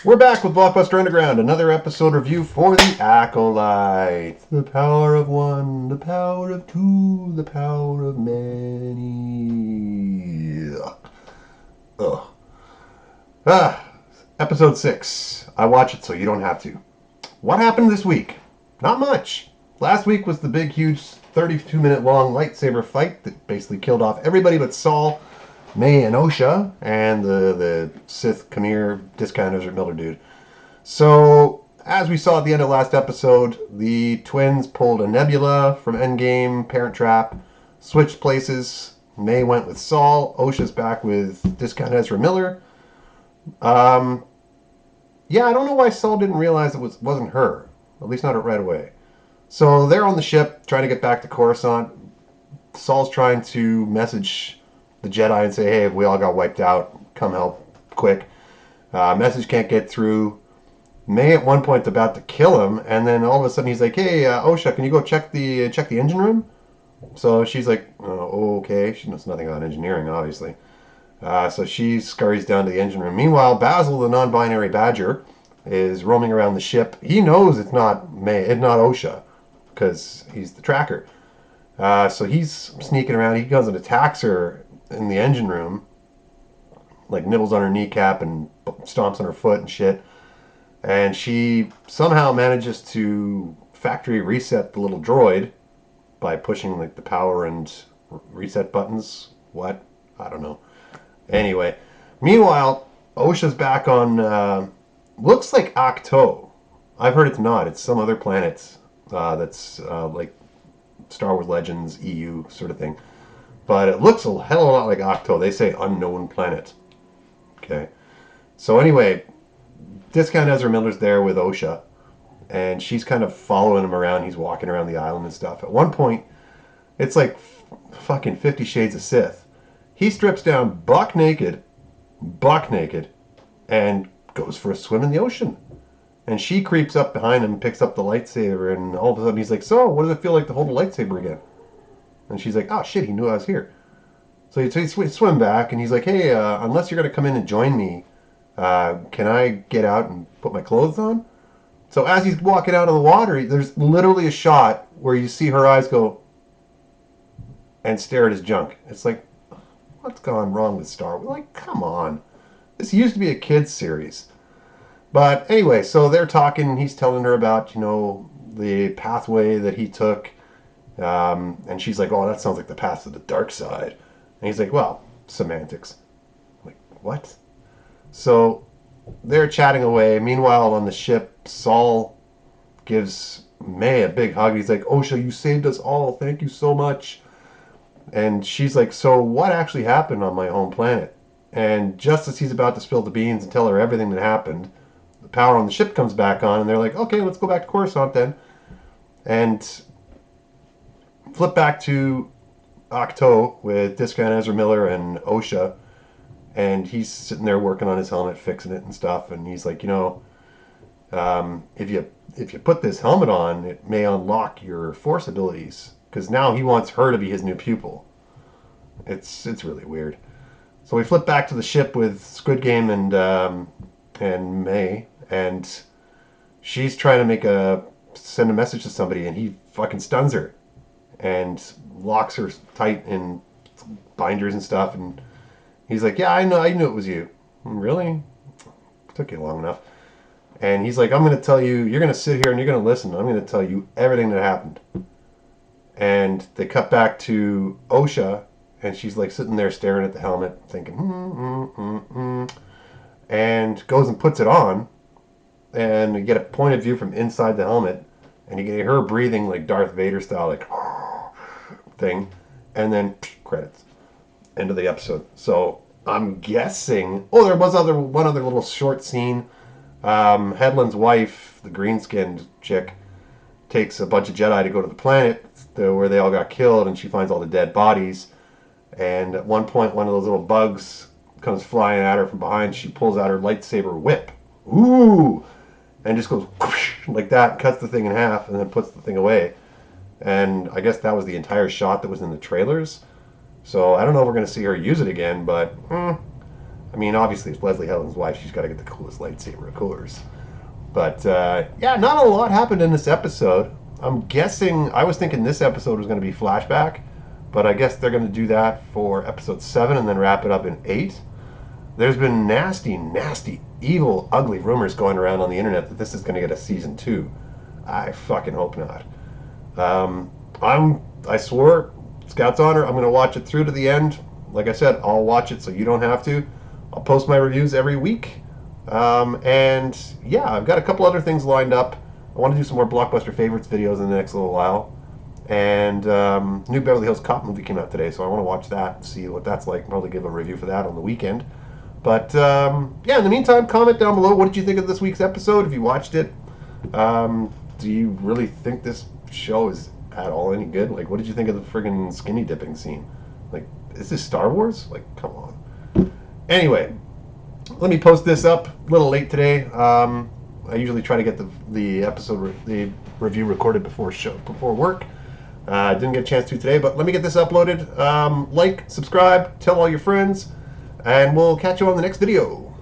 We're back with Blockbuster Underground, another episode review for the Acolyte. The power of one, the power of two, the power of many. Ugh. Ah, episode 6. I watch it so you don't have to. What happened this week? Not much. Last week was the big, huge 32-minute long lightsaber fight that basically killed off everybody but Saul, May, and Osha, and the Sith Khmer discounters or Miller dude. So, as we saw at the end of last episode, the twins pulled a Nebula from Endgame, Parent Trap, switched places. May went with Saul. Osha's back with Discount Ezra Miller. Um, yeah, I don't know why Saul didn't realize wasn't her. At least not right away. So they're on the ship trying to get back to Coruscant. Saul's trying to message the Jedi and say, "Hey, we all got wiped out. Come help quick." Message can't get through. May at one point about to kill him, and then all of a sudden he's like, "Hey, Osha, can you go check the engine room?" So she's like, "Oh, okay." She knows nothing about engineering, obviously. So she scurries down to the engine room. Meanwhile, Basil, the non-binary badger, is roaming around the ship. He knows it's not Osha, because he's the tracker. So he's sneaking around. He goes and attacks her in the engine room, like nibbles on her kneecap and stomps on her foot and shit. And she somehow manages to factory reset the little droid by pushing like the power and reset buttons. What? I don't know. Anyway, meanwhile, Osha's back on. Looks like Ach-To. I've heard it's not. It's some other planet that's like Star Wars Legends EU sort of thing. But it looks a hell of a lot like Ach-To. They say unknown planet. Okay. So anyway, Discount Ezra Miller's there with Osha, and she's kind of following him around. He's walking around the island and stuff. At one point, it's like fucking 50 Shades of Sith. He strips down buck naked, and goes for a swim in the ocean. And she creeps up behind him, picks up the lightsaber, and all of a sudden he's like, "So, what does it feel like to hold a lightsaber again?" And she's like, "Oh shit, he knew I was here." So he swim back, and he's like, "Hey, unless you're gonna come in and join me, can I get out and put my clothes on?" So as he's walking out of the water, there's literally a shot where you see her eyes go and stare at his junk. It's like, what's gone wrong with Star Wars? Like, come on. This used to be a kids series. But anyway, so they're talking. He's telling her about, the pathway that he took. And she's like, "Oh, that sounds like the path to the dark side." And he's like, "Well, semantics." I'm like, what? So they're chatting away. Meanwhile, on the ship, Saul gives May a big hug. He's like, "Osha, you saved us all. Thank you so much." And she's like, "So what actually happened on my home planet?" And just as he's about to spill the beans and tell her everything that happened, the power on the ship comes back on, and they're like, "Okay, let's go back to Coruscant then." And flip back to Ach-To with Discount Ezra Miller and Osha, and he's sitting there working on his helmet, fixing it and stuff. And he's like, if you put this helmet on, it may unlock your Force abilities, because now he wants her to be his new pupil. It's really weird. So we flip back to the ship with Squid Game and May, and she's trying to send a message to somebody, and he fucking stuns her and locks her tight in binders and stuff. And he's like, "Yeah, I knew it was you." "Really? Took you long enough." And he's like, "I'm going to tell you, you're going to sit here and you're going to listen. I'm going to tell you everything that happened." And they cut back to Osha, and she's like sitting there staring at the helmet, thinking, and goes and puts it on, and you get a point of view from inside the helmet, and you get her breathing like Darth Vader style, like thing, and then credits, end of the episode. So I'm guessing. Oh, there was one other little short scene. Headland's wife, the green-skinned chick, takes a bunch of Jedi to go to the planet where they all got killed, and she finds all the dead bodies. And at one point, one of those little bugs comes flying at her from behind. She pulls out her lightsaber whip. Ooh! And just goes whoosh, like that, cuts the thing in half, and then puts the thing away. And I guess that was the entire shot that was in the trailers. So I don't know if we're going to see her use it again, but I mean, obviously, it's Leslie Helen's wife. She's got to get the coolest lightsaber, of course. But yeah, not a lot happened in this episode. I'm guessing, I was thinking this episode was going to be flashback, but I guess they're going to do that for episode 7 and then wrap it up in 8. There's been nasty, nasty, evil, ugly rumors going around on the internet that this is going to get a season 2. I fucking hope not. I swore, Scout's honor, I'm going to watch it through to the end. Like I said, I'll watch it so you don't have to. I'll post my reviews every week. And yeah, I've got a couple other things lined up. I want to do some more Blockbuster Favorites videos in the next little while. And new Beverly Hills Cop movie came out today, so I want to watch that and see what that's like. Probably give a review for that on the weekend. But yeah, in the meantime, comment down below. What did you think of this week's episode? If you watched it, do you really think this show is at all any good? Like, what did you think of the friggin' skinny dipping scene? Like, is this Star Wars? Like, come on. Anyway, let me post this up. A little late today. I usually try to get the review recorded before work. Didn't get a chance to today, but let me get this uploaded. Like, subscribe, tell all your friends, and we'll catch you on the next video.